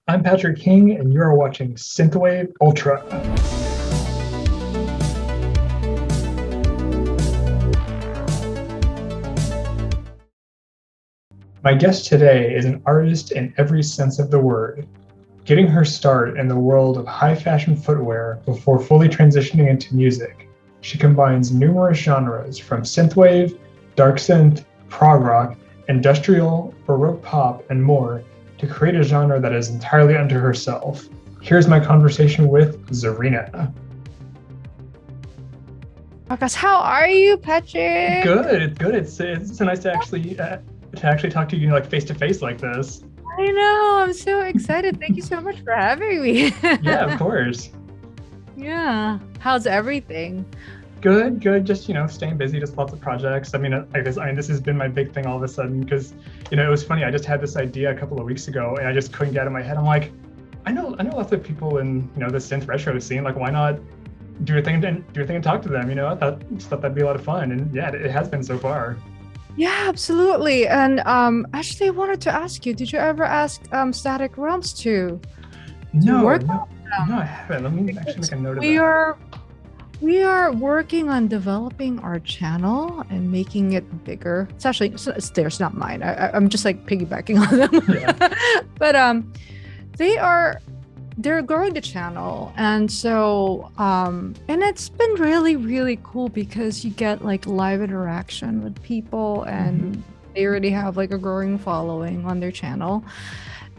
I'm Patrick King, and you're watching SYNTHWAVE Ultra. My guest today is an artist in every sense of the word, getting her start in the world of high fashion footwear before fully transitioning into music. She combines numerous genres from synthwave, dark synth, prog rock, industrial, baroque pop, and more to create a genre that is entirely unto herself. Here's my conversation with Zarina. Marcus, how are you, Patrick? Good, it's good. It's so nice to actually talk to you like face to face like this. I know, I'm so excited. Thank you so much for having me. Yeah, of course. Yeah. How's everything? Good. Just staying busy. Just lots of projects. This has been my big thing all of a sudden because it was funny. I just had this idea a couple of weeks ago, and I just couldn't get it in my head. I'm like, I know lots of people in the synth retro scene. Like, why not do your thing and talk to them? I thought that'd be a lot of fun, and yeah, it has been so far. Yeah, absolutely. And actually, I wanted to ask you, did you ever ask Static Realms to No, work no, on them? no, I haven't. Let me actually make a note of We that. are working on developing our channel and making it bigger. It's theirs, not mine. I'm just like piggybacking on them. Yeah. But they're growing the channel, and so and it's been really, really cool because you get like live interaction with people, and they already have like a growing following on their channel.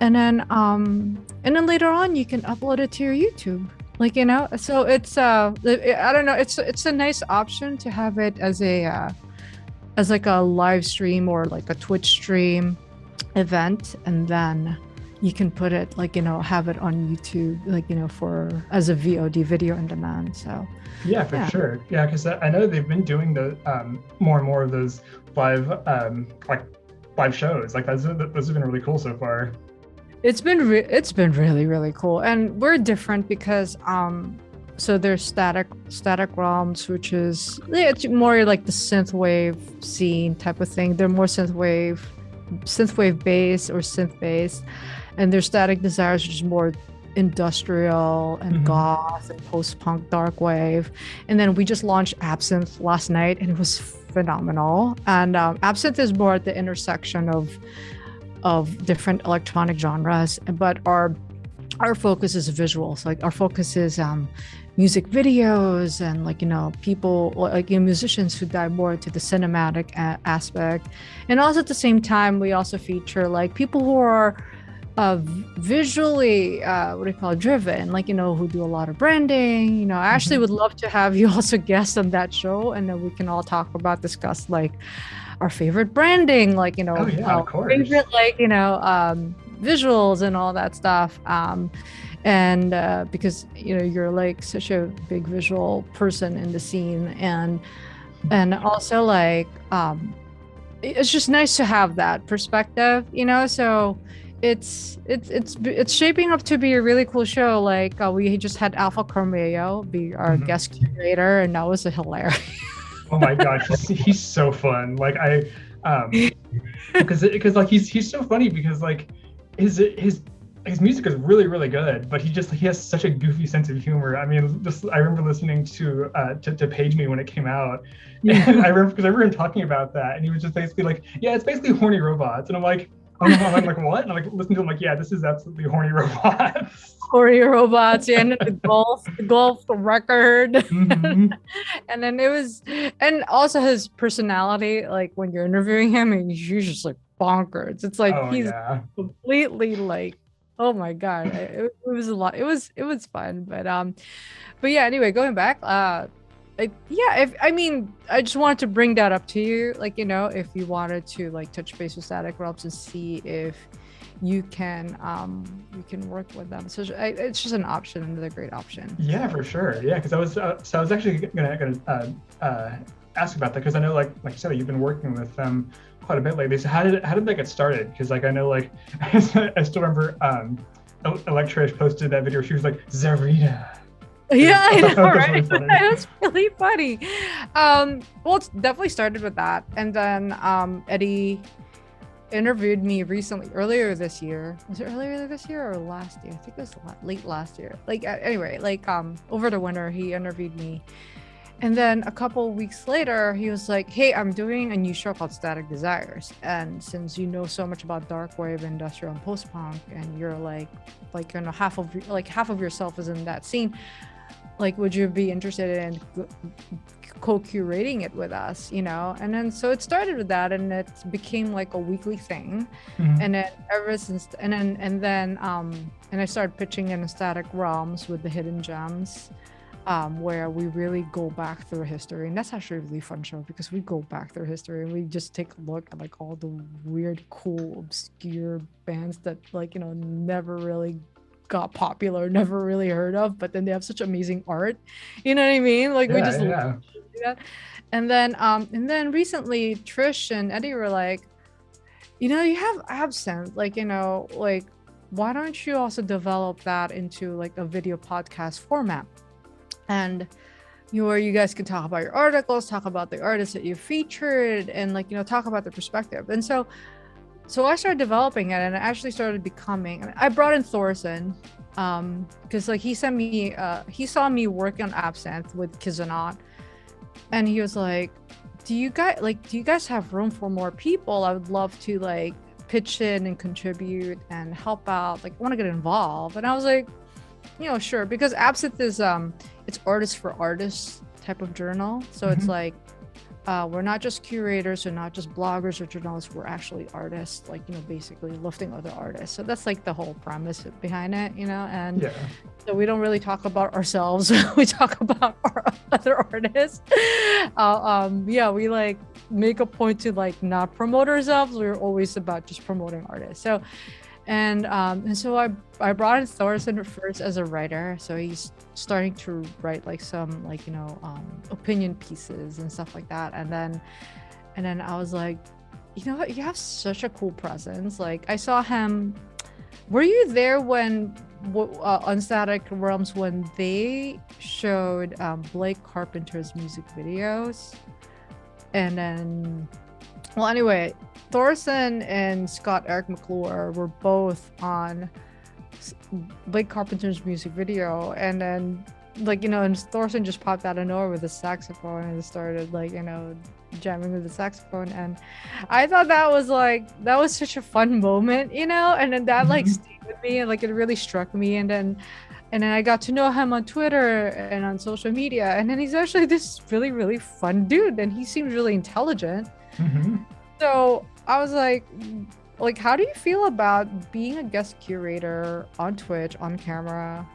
And then later on you can upload it to your YouTube. So it's I don't know, it's a nice option to have it as like a live stream or like a Twitch stream event, and then you can put it have it on YouTube for as a VOD, video on demand. So Yeah, for sure. Yeah, because I know they've been doing the more and more of those live live shows. Like those have been really cool so far. it's been really, really cool, and we're different because so there's static realms, which is it's more like the synthwave scene type of thing. They're more synthwave based or synth based, and there's static desires, which is more industrial and goth and post-punk dark wave. And then we just launched Absynth last night, and it was phenomenal. And Absynth is more at the intersection of different electronic genres, but our focus is visuals. Like our focus is music videos and people musicians who dive more into the cinematic aspect. And also at the same time we also feature like people who are visually driven, who do a lot of branding. I actually would love to have you also guest on that show, and then we can all discuss like our favorite branding, Oh yeah, of course. favorite visuals and all that stuff. And because you're like such a big visual person in the scene, and also it's just nice to have that perspective. So it's shaping up to be a really cool show. We just had Alpha Cormeo be our guest curator, and that was a hilarious. Oh my gosh, he's so fun. Like because he's so funny because like his music is really, really good, but he has such a goofy sense of humor. I mean, I remember listening to Page Me when it came out, and I remember him talking about that, and he was just basically like, yeah, it's basically horny robots, and I'm like, what? And I'm like listening to him like, yeah, this is absolutely horny robots. Horny robots, yeah, and the golf record. And then and also his personality, like when you're interviewing him, and he's just like bonkers. It's like he's completely like, oh my god, it was a lot. It was fun, but yeah. Anyway, going back, I just wanted to bring that up to you, if you wanted to touch base with Static Realms and see if you can work with them. So it's just an option, another great option. Yeah, for sure. Yeah, because I was actually gonna ask about that because I know like you said you've been working with them quite a bit lately. So how did that get started? Because I know I still remember Electrish posted that video. She was like, Zarina. Yeah, I know, right? That was really funny. Well, it's definitely started with that, and then Eddie interviewed me recently, earlier this year. Was it earlier this year or last year? I think it was late last year. Like anyway, like over the winter he interviewed me. And then a couple of weeks later, he was like, "Hey, I'm doing a new show called Static Desires. And since you know so much about dark wave, industrial, and post-punk, and you're half of yourself is in that scene, like, would you be interested in co-curating it with us, you know?" And then so it started with that, and it became like a weekly thing. And then ever since, and I started pitching in Static Realms with the Hidden Gems, where we really go back through history. And that's actually a really fun show because we go back through history and we just take a look at like all the weird, cool, obscure bands that, like, you know, never really got popular, never really heard of, but then they have such amazing art. You know what I mean? Like, we just do that. And then recently Trish and Eddie were like, you know, you have Absynth, like, you know, like, why don't you also develop that into like a video podcast format? And where you guys can talk about your articles, talk about the artists that you featured, and, like, you know, talk about their perspective. And so I started developing it, and it actually started becoming, I brought in Thorson, because like he saw me working on Absynth with Kizanaut, and he was like, do you guys have room for more people? I would love to like pitch in and contribute and help out. Like, I want to get involved. And I was like, you know, sure, because Absynth is it's artists for artists type of journal. So it's like, we're not just curators, we're not just bloggers or journalists, we're actually artists, like, you know, basically lifting other artists. So that's like the whole premise behind it, you know. And so we don't really talk about ourselves, we talk about our other artists. We like make a point to like not promote ourselves. We're always about just promoting artists. So and so I brought in Thorson first as a writer, so he's starting to write like some, like, you know, opinion pieces and stuff like that. And then I was like, you know what, you have such a cool presence. Like, I saw him, were you there when on Static Realms when they showed Blake Carpenter's music videos? And then, well, anyway, Thorson and Scott Eric McClure were both on Blake Carpenter's music video, and then, like, you know, and Thorson just popped out of nowhere with a saxophone and started, like, you know, jamming with the saxophone. And I thought that was such a fun moment, you know. And then that like stayed with me, and like it really struck me. And then I got to know him on Twitter and on social media, and then he's actually this really, really fun dude, and he seems really intelligent. So I was like, how do you feel about being a guest curator on Twitch, on camera,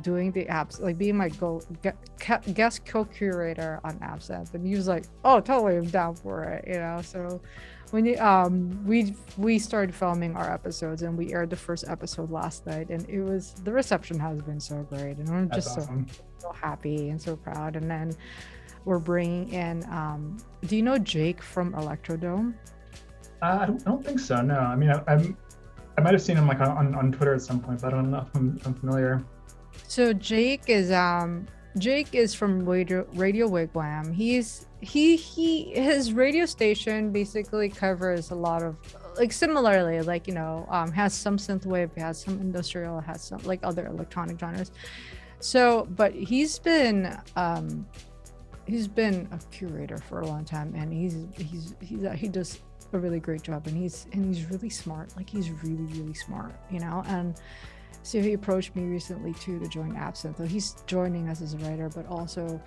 doing the apps, like being my guest co-curator on Absynth? And he was like, oh, totally, I'm down for it, you know. So when we started filming our episodes, and we aired the first episode last night, and the reception has been so great, and I'm just awesome. so happy and so proud. And then we're bringing in, do you know Jake from Electrodome? I don't think so, no. I mean, I might have seen him like on Twitter at some point, but I don't know if I'm familiar. So Jake is from Radio Wigwam. His radio station basically covers a lot of, like, similarly, like, you know, has some synthwave, has some industrial, has some like other electronic genres. So, but he's been a curator for a long time, and he does a really great job, and he's really smart. Like, he's really, really smart, you know. And so he approached me recently too to join Absynth. So he's joining us as a writer, but also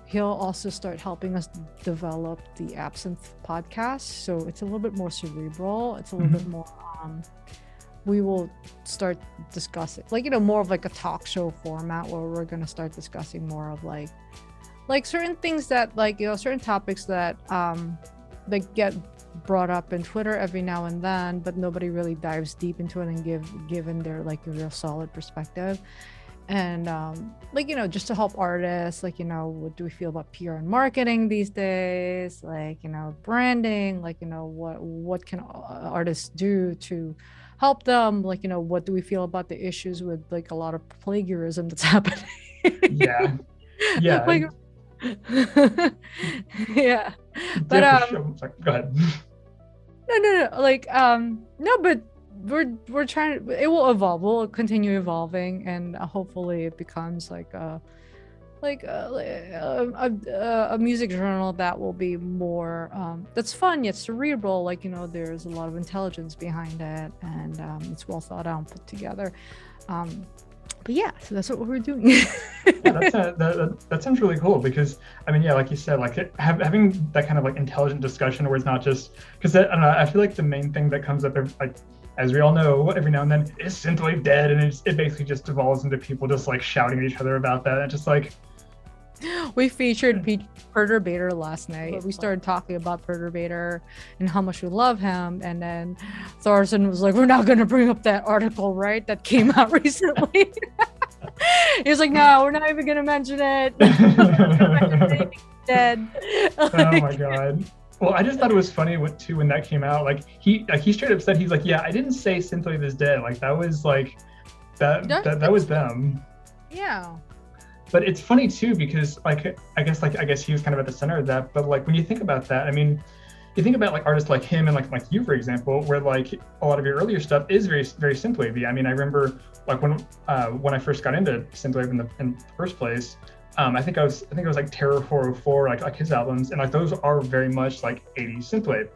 he'll also start helping us develop the Absynth podcast. So it's a little bit more cerebral. It's a little bit more we will start discussing, like, you know, more of like a talk show format, where we're going to start discussing more of like certain things that, like, you know, certain topics that that get brought up in Twitter every now and then, but nobody really dives deep into it and given their, like, a real solid perspective. And like, you know, just to help artists, like, you know, what do we feel about PR and marketing these days, like, you know, branding, like, you know, what can artists do to help them, like, you know, what do we feel about the issues with, like, a lot of plagiarism that's happening. yeah like, yeah, but Sorry, go ahead. No, like no, but we're trying, it will evolve, we'll continue evolving, and hopefully it becomes like a music journal that will be more that's fun yet cerebral, like, you know, there's a lot of intelligence behind it, and it's well thought out and put together. But yeah, so that's what we're doing. Yeah, that sounds really cool because I mean, yeah, like you said, like having that kind of like intelligent discussion where it's not just because I don't know, I feel like the main thing that comes up like, as we all know, every now and then, is synthwave dead? And it basically just devolves into people just like shouting at each other about that. And just like, we featured Perturbator last night. We started talking about Perturbator and how much we love him, and then Thorson was like, "We're not going to bring up that article, right? That came out recently." He was like, "No, we're not even going to mention it." Dead. Oh my god. Well, I just thought it was funny too when that came out. Like he straight up said, he's like, "Yeah, I didn't say synthwave is dead. Like that was like that was them." Yeah. But it's funny too because like I guess he was kind of at the center of that. But like when you think about that, I mean, you think about like artists like him and like you, for example, where like a lot of your earlier stuff is very synthwavy. I mean, I remember like when I first got into synthwave in the first place. I think it was like Terror 404, like his albums, and like those are very much like 80s synthwave.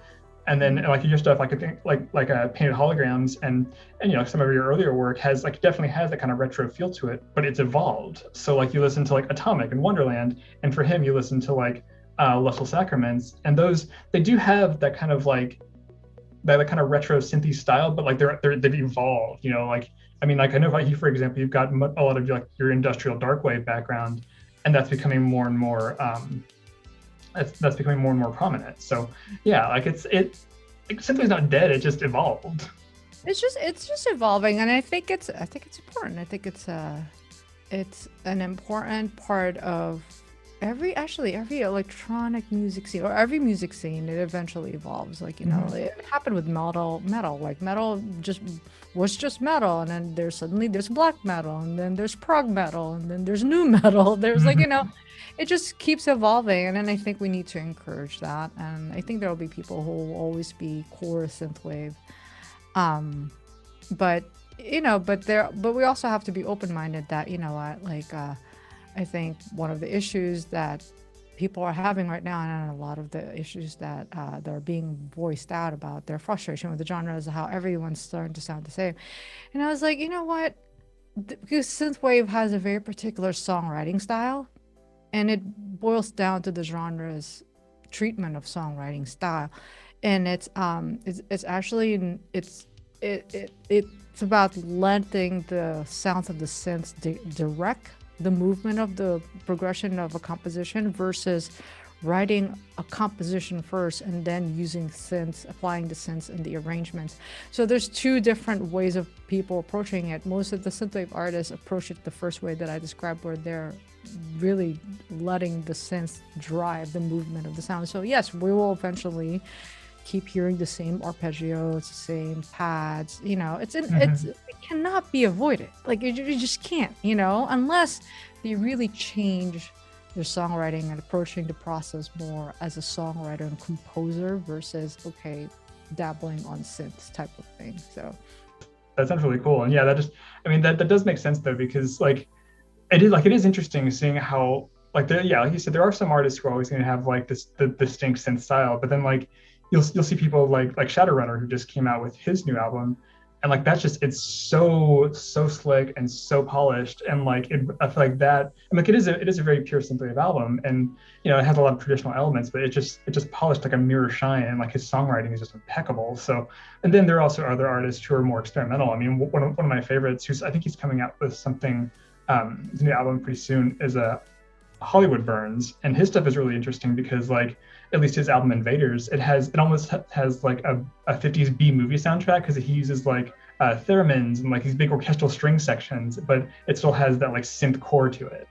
And then like your stuff, like I think like Painted Holograms and you know some of your earlier work has like definitely has that kind of retro feel to it, but it's evolved. So like you listen to like Atomic and Wonderland, and for him you listen to like Lustful Sacraments, and those they do have that kind of like that kind of retro synthy style, but like they've evolved. You know, like I mean, like I know about you, for example, you've got a lot of like your industrial darkwave background, and that's becoming more and more. That's becoming more and more prominent. So yeah, like it's simply not dead. It just evolved. It's just evolving, and I think it's important. I think it's an important part of every electronic music scene, or every music scene. It eventually evolves. Like, you know, it happened with metal. Like metal was just metal, and then there's black metal, and then there's prog metal, and then there's new metal. There's like, you know, it just keeps evolving, and then I think we need to encourage that. And I think there will be people who will always be core synthwave, but you know, but we also have to be open-minded that, you know what, like I think one of the issues that people are having right now, and a lot of the issues that are being voiced out about their frustration with the genre, is how everyone's starting to sound the same. And I was like, you know what, because synthwave has a very particular songwriting style, and it boils down to the genre's treatment of songwriting style, and it's actually it's about letting the sounds of the synths direct the movement of the progression of a composition versus writing a composition first and then using synths, applying the synths in the arrangements. So there's two different ways of people approaching it. Most of the synthwave artists approach it the first way that I described, where they're really letting the synths drive the movement of the sound. So yes, we will eventually keep hearing the same arpeggios, the same pads, you know, it cannot be avoided. Like you just can't, you know, unless they really change their songwriting and approaching the process more as a songwriter and composer versus dabbling on synths type of thing. So that sounds really cool. And yeah, that does make sense though, because like it is interesting seeing how like like you said, there are some artists who are always going to have like the distinct synth style, but then like you'll see people like Shadowrunner, who just came out with his new album, and like that's just, it's so slick and so polished, and like I feel like that, and like it is a very pure synthwave album, and you know it has a lot of traditional elements, but it just polished like a mirror shine, and like his songwriting is just impeccable. So, and then there are also other artists who are more experimental. I mean, one of my favorites, who's I think he's coming out with something, his new album pretty soon, is a Hollywood Burns, and his stuff is really interesting because like at least his album Invaders, it almost has like a 50s B movie soundtrack, because he uses like theremins and like these big orchestral string sections, but it still has that like synth core to it.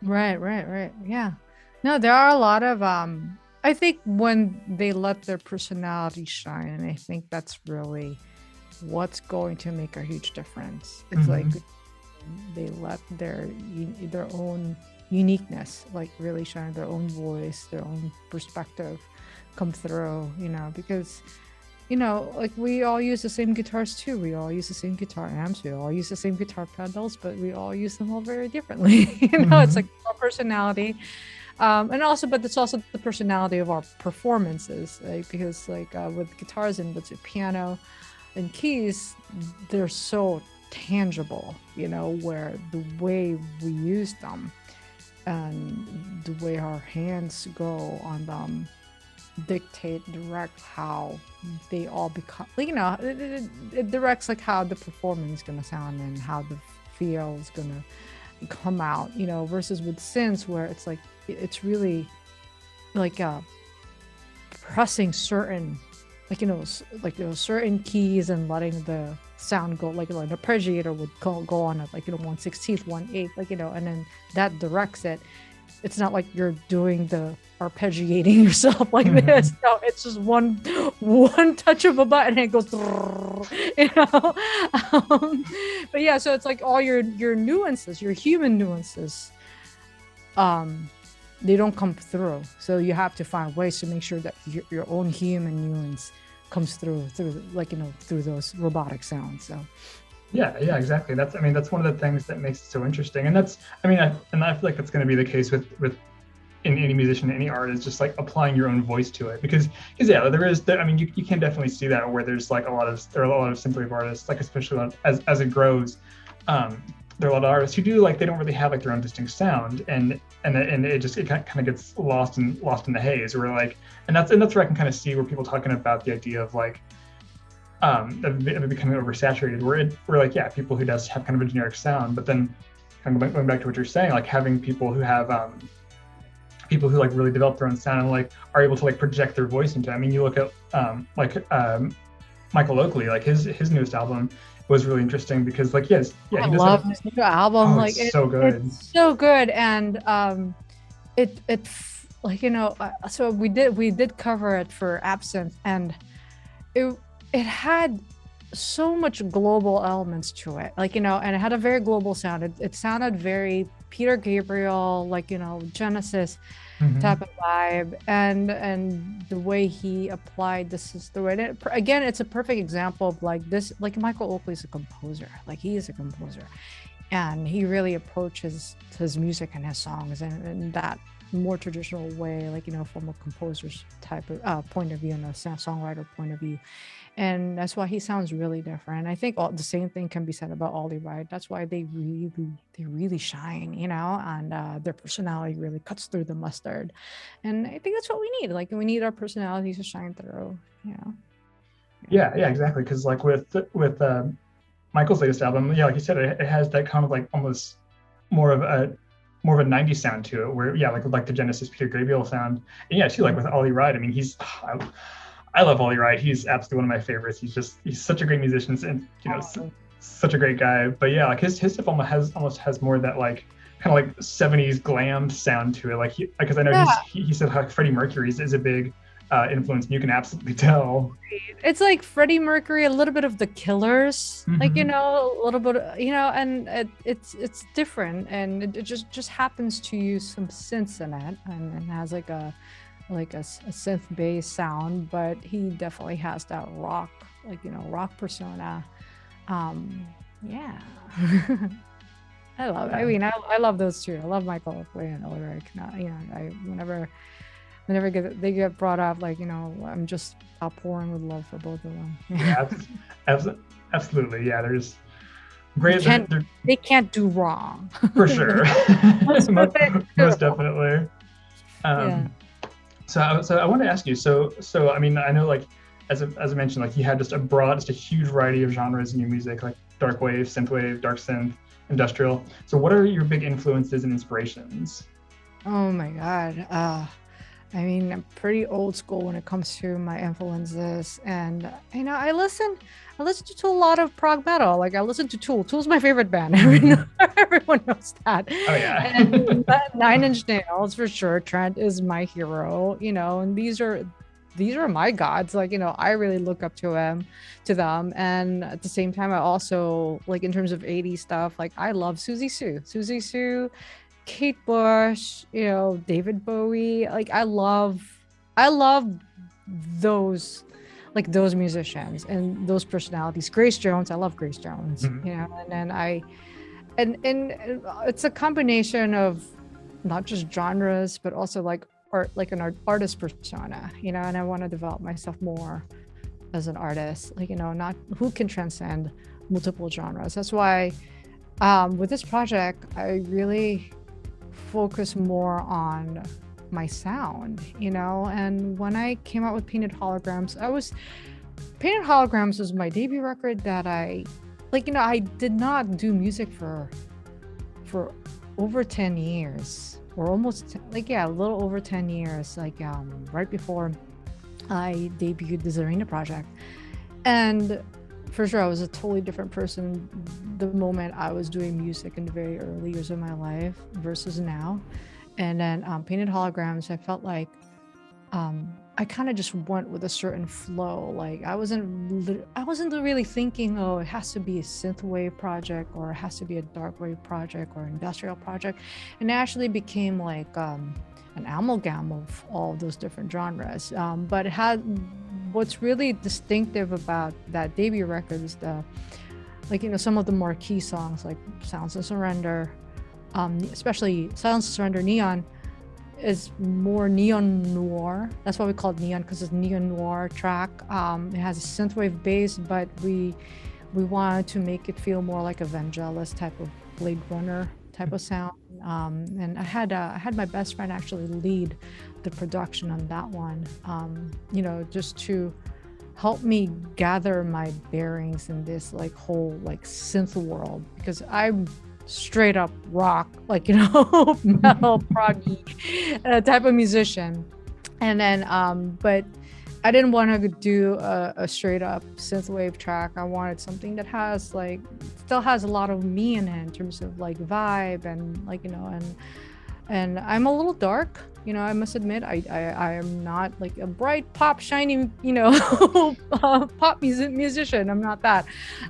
Right. Yeah. No, there are a lot of I think when they let their personality shine, and I think that's really what's going to make a huge difference. It's like they let their own uniqueness like really shine, their own voice, their own perspective come through, you know, because you know, like we all use the same guitars too. We all use the same guitar amps. We all use the same guitar pedals, but we all use them all very differently. You know, it's like our personality. And also, but it's also the personality of our performances, like, because like with guitars and let's say piano and keys, they're so tangible, you know, where the way we use them and the way our hands go on them direct how they all become, like, you know, it directs like how the performance is gonna sound and how the feel is gonna come out, you know, versus with synths where it's like it's really like pressing certain, like, you know, certain keys and letting the sound go, like an arpeggiator would go on it, like, you know, 1/16, 1/8, like, you know, and then that directs it. It's not like you're doing the arpeggiating yourself like this. No, it's just one touch of a button and it goes, you know. But yeah, so it's like all your nuances, your human nuances, they don't come through. So you have to find ways to make sure that your own human nuance comes through like, you know, through those robotic sounds. So yeah, exactly. That's one of the things that makes it so interesting. And that's, I feel like that's going to be the case with in any musician, any artist, just like applying your own voice to it. Because yeah, you can definitely see that where there are a lot of synthwave artists, like especially as it grows. There are a lot of artists who do, like, they don't really have like their own distinct sound, and it kind of gets lost in the haze. Where like, and that's where I can kind of see where people talking about the idea of like of it becoming oversaturated, where like, yeah, people who does have kind of a generic sound, but then kind of going back to what you're saying, like having people who have people who like really develop their own sound and like are able to like project their voice into it. I mean, you look at Michael Oakley, like his newest album was really interesting because like, I love his new album. Like, it's so good. It's so good. And it like, you know, so we did cover it for Absynth, and it had so much global elements to it, like, you know, and it had a very global sound. It sounded very Peter Gabriel, like, you know, Genesis type of vibe, and the way he applied this is the way. And again, it's a perfect example of like this, like Michael Oakley's a composer, like he is a composer, and he really approaches his music and his songs in that more traditional way, like, you know, from a composer's type of point of view and a songwriter point of view. And that's why he sounds really different. I think the same thing can be said about Ollie Wright. That's why they really shine, you know, and their personality really cuts through the mustard. And I think that's what we need. Like, we need our personalities to shine through, you know. Yeah, exactly. Because like with Michael's latest album, yeah, like you said, it has that kind of like almost more of a 90s sound to it, where like the Genesis Peter Gabriel sound. And yeah, too, like with Ollie Wright, I mean, I love Ollie Wright. He's absolutely one of my favorites. He's such a great musician and, you know, such a great guy. But yeah, like his stuff almost has more of that like kind of like 70s glam sound to it. Like because I know he said how Freddie Mercury is a big influence, and you can absolutely tell. It's like Freddie Mercury, a little bit of the Killers, like, you know, a little bit, you know, and it's different, and it just happens to use some synths in it, and has like a synth bass sound, but he definitely has that rock, like, you know, rock persona. Yeah. I love it. I mean, I love those two. I love Michael Oakley and Ollie Wright. You know, whenever they get brought up, like, you know, I'm just outpouring with love for both of them. Yeah, absolutely. Yeah, there's great. They can't do wrong. For sure. most definitely. Yeah. So I want to ask you. So I mean, I know, like, as I mentioned, like, you had just a huge variety of genres in your music, like dark wave, synthwave, dark synth, industrial. So what are your big influences and inspirations? Oh my God. I mean, I'm pretty old school when it comes to my influences, and, you know, I listen to a lot of prog metal. Like, I listen to Tool. Tool's my favorite band. Everyone knows that. Oh yeah. And 9 Inch Nails for sure. Trent is my hero. You know, and these are my gods. Like, you know, I really look up to them. And at the same time, I also, like, in terms of 80s stuff, like, I love Susie Sue, Kate Bush, you know, David Bowie. Like, I love those, like those musicians and those personalities. Grace Jones, I love Grace Jones, you know, and then and it's a combination of not just genres, but also like art, like an artist persona, you know, and I want to develop myself more as an artist, like, you know, not who can transcend multiple genres. That's why with this project, I really focus more on my sound, you know, and when I came out with Painted Holograms, Painted Holograms was my debut record that I, like, you know, I did not do music for over 10 years or almost like, yeah, a little over 10 years, like right before I debuted the Zarina project. And for sure, I was a totally different person the moment I was doing music in the very early years of my life versus now. And then Painted Holograms, I felt like I kind of just went with a certain flow. Like I wasn't really thinking, oh, it has to be a synthwave project or it has to be a dark wave project or industrial project. And it actually became like an amalgam of all those different genres. But it had, what's really distinctive about that debut record is like, you know, some of the more key songs like Silence and Surrender, especially Silence and Surrender, Neon, is more neon noir. That's why we call it neon, because it's a neon noir track. It has a synthwave bass, but we wanted to make it feel more like a Vangelis type of Blade Runner type of sound. And I had my best friend actually lead the production on that one, you know, just to help me gather my bearings in this like whole like synth world, because I'm straight up rock, like, you know, metal proggy type of musician. And then but I didn't want to do a straight up synthwave track. I wanted something that has like, still has a lot of me in it in terms of like vibe and like, you know, and I'm a little dark, you know, I must admit. I am not like a bright pop shiny, you know, pop musician. I'm not that.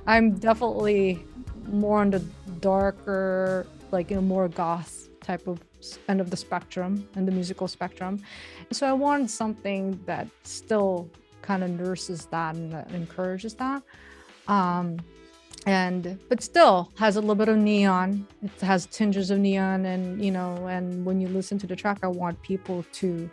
I'm definitely more on the darker, like, you know, more goth type of end of the spectrum and the musical spectrum. And so I wanted something that still kind of nurses that and that encourages that, but still has a little bit of neon. It has tinges of neon, and, you know, and when you listen to the track, I want people to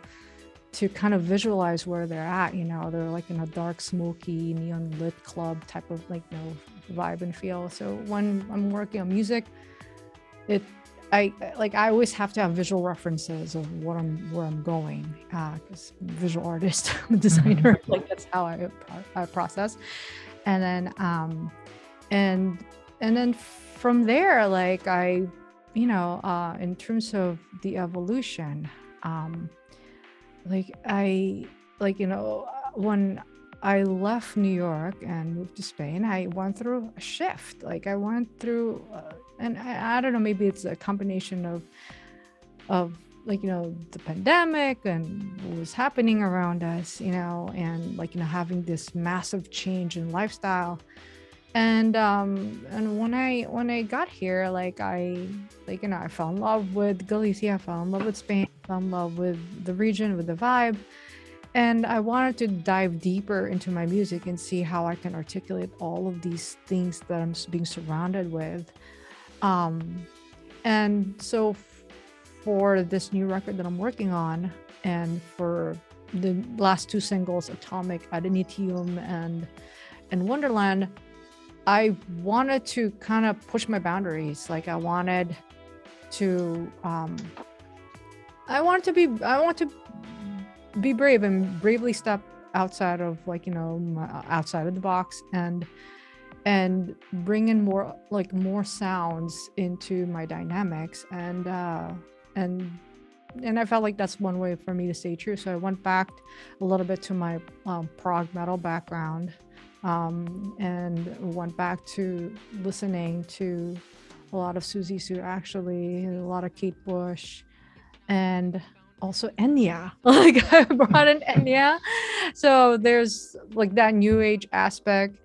kind of visualize where they're at, you know, they're like in a dark, smoky, neon lit club type of like, you know, vibe and feel. So when I'm working on music, I always have to have visual references of where I'm going, because I'm a visual artist, I'm a designer, like that's how I process. And then and then from there, like I, you know, in terms of the evolution, you know, when I left New York and moved to Spain, I went through a shift. Like I went through, and I don't know, maybe it's a combination of like, you know, the pandemic and what was happening around us, you know, and like, you know, having this massive change in lifestyle. And when I got here, like I, like, you know, I fell in love with Galicia, I fell in love with Spain, I fell in love with the region, with the vibe. And I wanted to dive deeper into my music and see how I can articulate all of these things that I'm being surrounded with. And so for this new record that I'm working on, and for the last two singles, Atomic, Ad Initium, and Wonderland, I wanted to kind of push my boundaries. Like I want to be brave and bravely step outside of, like, you know, outside of the box, and bring in more sounds into my dynamics, and I felt like that's one way for me to stay true. So I went back a little bit to my prog metal background, and went back to listening to a lot of Suzy Sue, actually, and a lot of Kate Bush, and also Enya. Like I brought in Enya. So there's like that new age aspect.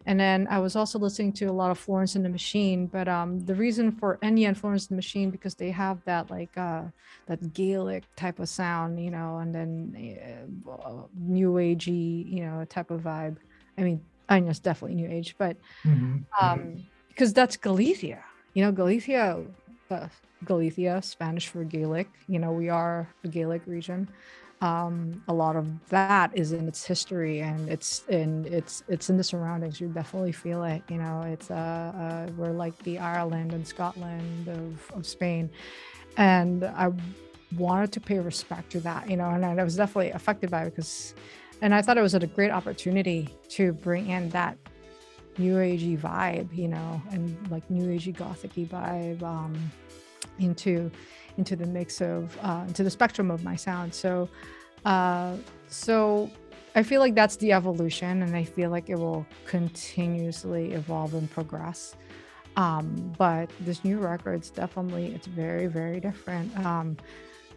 And then I was also listening to a lot of Florence and the Machine, but the reason for Enya and Florence and the Machine, because they have that like that Gaelic type of sound, and then new agey, type of vibe. I mean, Enya's definitely new age, but because that's Galicia, Galicia, Galicia, Spanish for Gaelic. We are a Gaelic region. A lot of that is in its history, and it's in the surroundings. You definitely feel it. It's we're like the Ireland and Scotland of Spain, and I wanted to pay respect to that. And I was definitely affected by it and I thought it was a great opportunity to bring in that new agey vibe, and like new agey gothic-y vibe into the mix of into the spectrum of my sound. So I feel like that's the evolution, and I feel like it will continuously evolve and progress. But this new record's definitely, it's very, very different.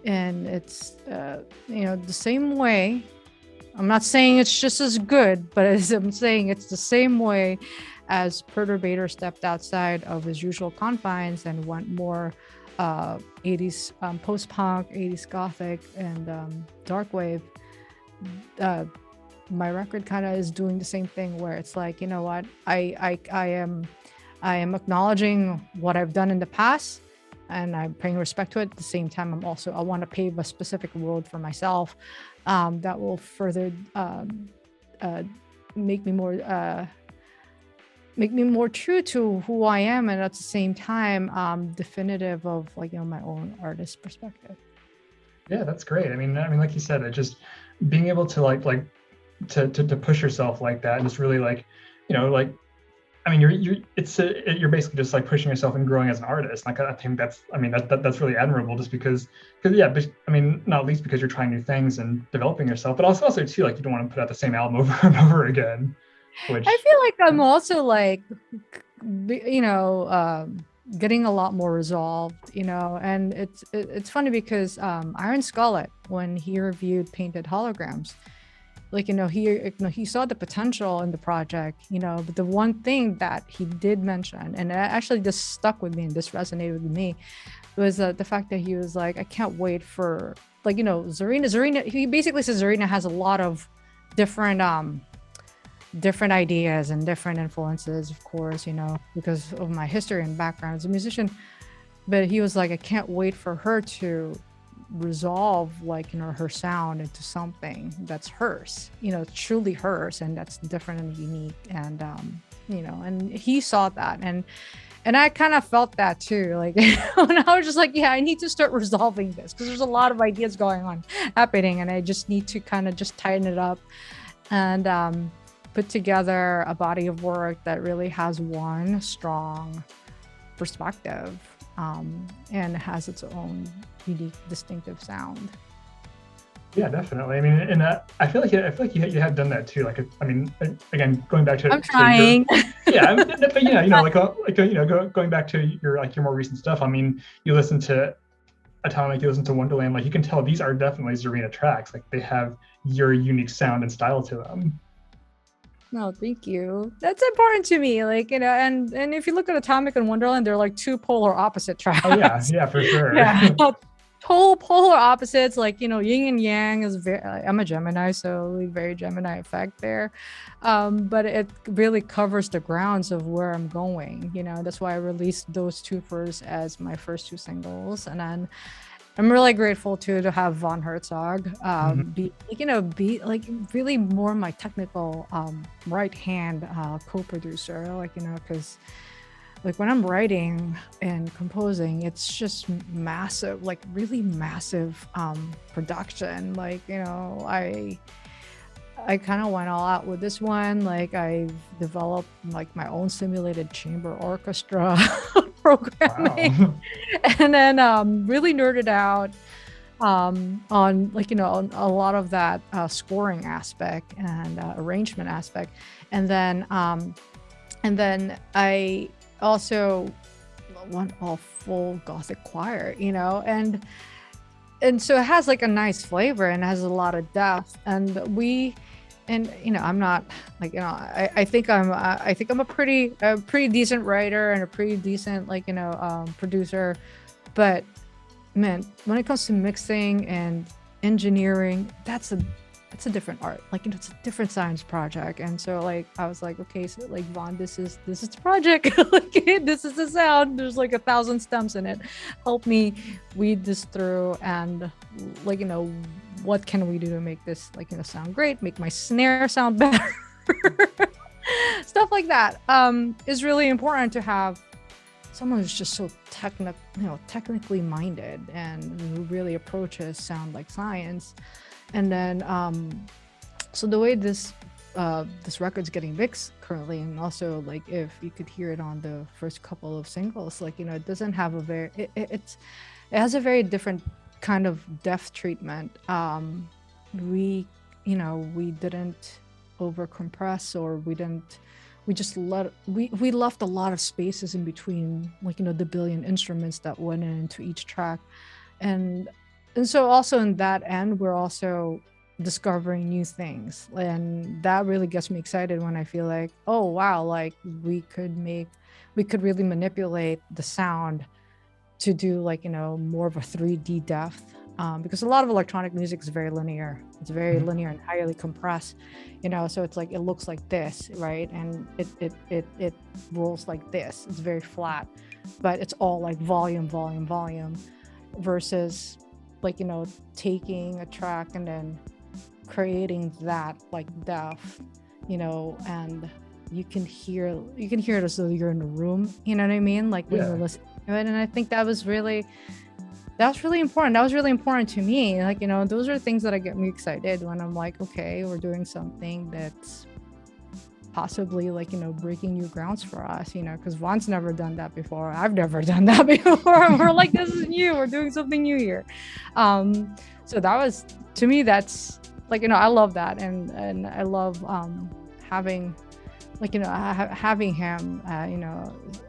And it's the same way. I'm not saying it's just as good, but I'm saying it's the same way as Perturbator stepped outside of his usual confines and went more 80s post-punk, 80s gothic, and dark wave. My record kind of is doing the same thing, where it's like, you know what, I am acknowledging what I've done in the past, and I'm paying respect to it. At the same time, I want to pave a specific road for myself that will further make me more true to who I am, and at the same time definitive of like my own artist perspective. Yeah, that's great. I mean, like you said, it just being able to like to push yourself like that, and just really like, I mean, you're basically just like pushing yourself and growing as an artist. Like, I think that's really admirable, just because yeah, I mean, not least because you're trying new things and developing yourself, but also too, like, you don't want to put out the same album over and over again. Which I feel like I'm also like, getting a lot more resolved, and it's funny because Iron Scarlet, when he reviewed Painted Holograms, like, he saw the potential in the project, but the one thing that he did mention, and it actually just stuck with me and this resonated with me, was the fact that he was like, I can't wait for, like, Zarina, he basically says Zarina has a lot of different ideas and different influences, of course, because of my history and background as a musician. But he was like, I can't wait for her to resolve, like, her sound into something that's hers, truly hers, and that's different and unique. And and he saw that, and I kind of felt that too, like, when I was just like, yeah, I need to start resolving this, because there's a lot of ideas going on happening, and I just need to kind of just tighten it up and put together a body of work that really has one strong perspective and has its own unique, distinctive sound. Yeah, definitely. I mean, and I feel like you have done that too. Like, I mean, again, going back to I'm trying. Yeah, but going back to your more recent stuff. I mean, you listen to Atomic, you listen to Wonderland. Like, you can tell these are definitely Zarina tracks. Like, they have your unique sound and style to them. No, thank you. That's important to me. Like, and if you look at Atomic and Wonderland, they're like two polar opposite tracks. Oh yeah, for sure. Yeah. Total polar opposites, like, yin and yang is very, I'm a Gemini, so very Gemini effect there. But it really covers the grounds of where I'm going. That's why I released those two first as my first two singles. And then I'm really grateful to have Von Herzog be like really more my technical right hand co-producer, like, because like when I'm writing and composing, it's just massive, like really massive production. Like, I kind of went all out with this one. Like, I've developed like my own simulated chamber orchestra programming. Wow. And then really nerded out on, like, on a lot of that scoring aspect and arrangement aspect. And then I also want a full Gothic choir, and so it has like a nice flavor and has a lot of depth. And we and I'm not like, I think I'm a pretty decent writer and a pretty decent producer, but man, when it comes to mixing and engineering, that's a different art. Like, it's a different science project. And so like I was like, okay, so like, Vaughn, this is the project. Like, this is the sound. There's like 1,000 stems in it. Help me weed this through, and like, what can we do to make this sound great, make my snare sound better. Stuff like that is really important to have someone who's just so technically minded and who really approaches sound like science. And then so the way this record's getting mixed currently, and also like if you could hear it on the first couple of singles, like, it doesn't have a very it has a very different kind of depth treatment. We didn't over compress, or we just we left a lot of spaces in between, like, the billion instruments that went into each track. And so also in that end, we're also discovering new things, and that really gets me excited when I feel like, oh wow, like we could really manipulate the sound to do more of a 3D depth, because a lot of electronic music is very linear. It's very linear and highly compressed, so it's like, it looks like this, right? And it rolls like this. It's very flat, but it's all like volume, versus like, taking a track and then creating that like depth, and you can hear it as though you're in the room, you know what I mean? Like, when you're listening to it. And I think that was really important. That was really important to me. Like, those are things that get me excited when I'm like, okay, we're doing something that's possibly like, breaking new grounds for us, because Vaughn's never done that before. I've never done that before. We're like, this is new. We're doing something new here. So that was, to me, that's like, I love that. And I love having like, having him,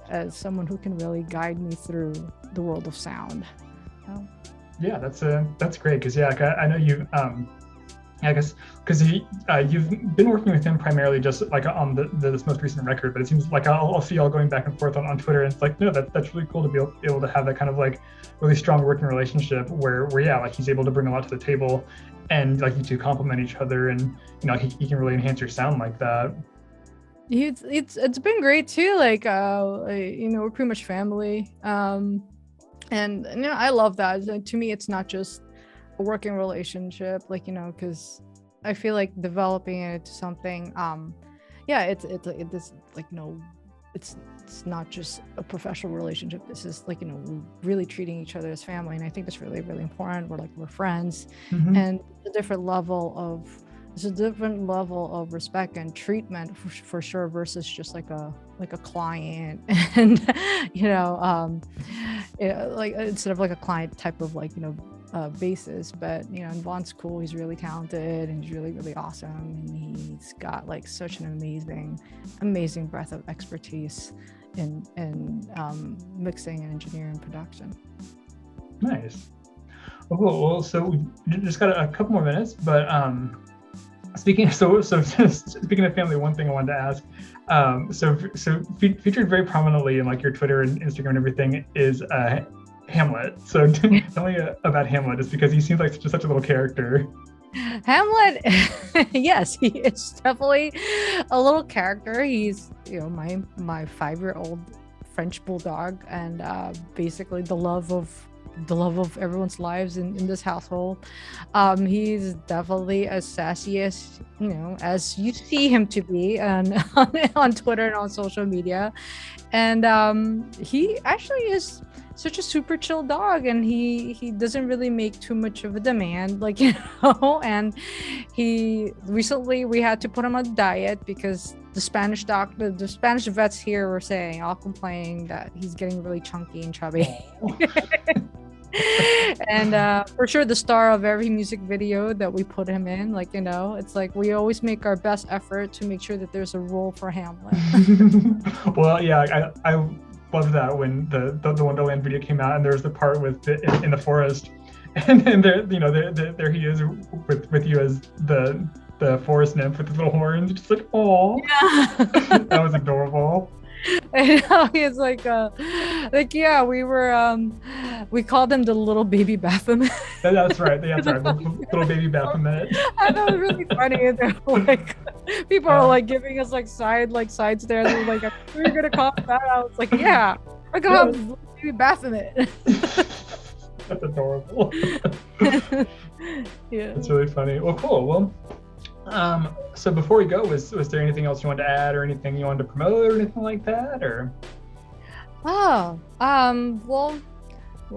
as someone who can really guide me through the world of sound. Yeah, that's great. Because I know you've I guess because you've been working with him primarily just like on this most recent record, but it seems like I'll see y'all going back and forth on Twitter, and it's like, no, that's really cool to be able to have that kind of like really strong working relationship where like he's able to bring a lot to the table, and like you two complement each other, and he can really enhance your sound like that. It's been great too. Like we're pretty much family, and I love that. To me, it's not just a working relationship, like, because I feel like developing it to something, it's like, it's not just a professional relationship. This is like, we're really treating each other as family, and I think that's really, really important. We're friends, and a different level of respect and treatment for sure, versus just like a client, and like instead of like a client type of like basis. But and Vaughn's cool. He's really talented, and he's really, really awesome, and he's got like such an amazing breadth of expertise in mixing and engineering and production. Nice. Well, so we just got a couple more minutes, but speaking of family, one thing I wanted to ask, so featured very prominently in like your Twitter and Instagram and everything is Hamlet. So tell me about Hamlet, just because he seems like such a little character. Hamlet, yes, he is definitely a little character. He's my 5-year-old French bulldog, and basically the love of everyone's lives in this household. He's definitely as sassy as as you see him to be on Twitter and on social media, and he actually is such a super chill dog, and he doesn't really make too much of a demand, like, and recently we had to put him on a diet because the Spanish vets here were all complaining that he's getting really chunky and chubby. And for sure the star of every music video that we put him in, like, it's like we always make our best effort to make sure that there's a role for Hamlet. Well, yeah, I love that when the Wonderland video came out, and there was the part with in the forest, and there he is with you as the the forest nymph with the little horns, just like, oh, Yeah. that was adorable. I know, he's like yeah, we called him the little baby Baphomet. That's right. That's right. Little baby Baphomet. And that was really funny. And they're like, people are like giving us like side stares. We're like, we're gonna call him that. I was like, yeah, we're gonna call him little baby Baphomet. That's adorable. Yeah, That's really funny. Well, cool. Well, so before we go, was there anything else you wanted to add, or anything you wanted to promote, or anything like that, or? oh, well,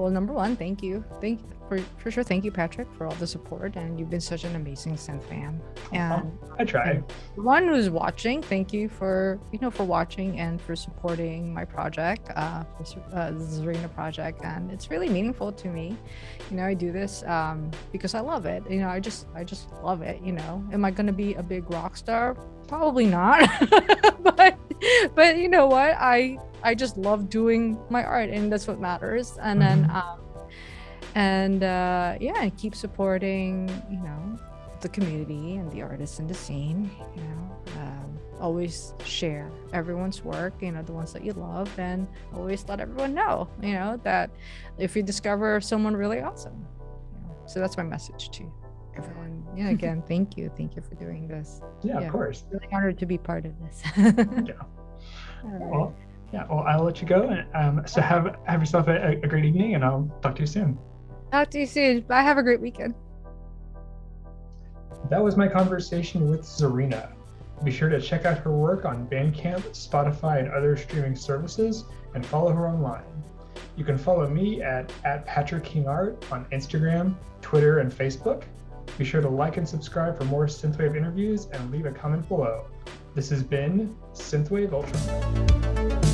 number one, thank you for sure. Thank you, Patrick, for all the support, and you've been such an amazing synth fan. And I try. One who's watching, thank you for watching and for supporting my project, the Zarina project, and it's really meaningful to me. I do this because I love it. I just love it. Am I gonna be a big rock star? Probably not. but you know what? I just love doing my art, and that's what matters. And then and keep supporting the community and the artists in the scene. Always share everyone's work, the ones that you love, and always let everyone know that if you discover someone really awesome. So that's my message to everyone. Again, thank you for doing this. Of course. Really honored to be part of this. Well, I'll let you go, and so have yourself a great evening, and I'll talk to you soon. Talk to you soon. Bye. Have a great weekend. That was my conversation with Zarina. Be sure to check out her work on Bandcamp, Spotify, and other streaming services, and follow her online. You can follow me at PatrickKingArt on Instagram, Twitter, and Facebook. Be sure to like and subscribe for more Synthwave interviews, and leave a comment below. This has been Synthwave Ultra.